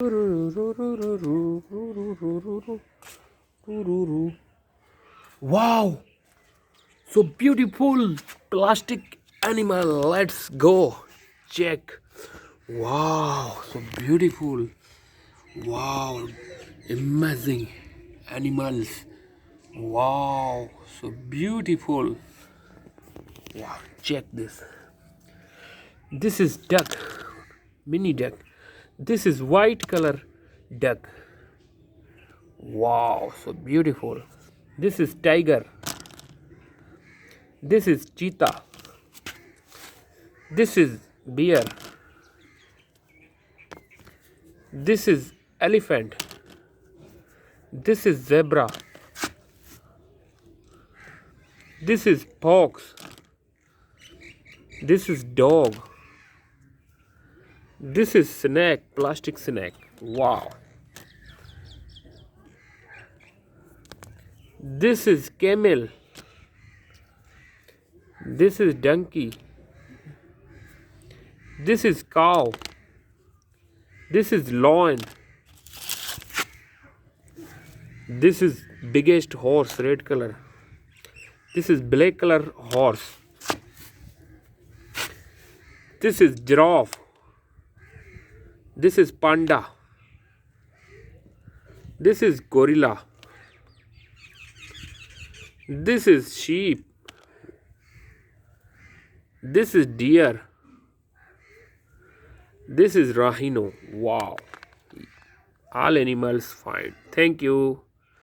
Wow, so beautiful plastic animal. Let's go check. Wow, so beautiful. Wow, amazing animals. Wow, so beautiful. Wow, check this. This is duck, mini duck. This is white color duck. Wow, so beautiful. This is tiger. This is cheetah. This is bear. This is elephant. This is zebra. This is fox. This is dog. This is snake, plastic snake. Wow. This is camel. This is donkey. This is cow. This is lion. This is biggest horse, red color. This is black color horse. This is giraffe. This is panda. This is gorilla. This is sheep. This is deer. This is rhino. Wow. All animals fine. Thank you.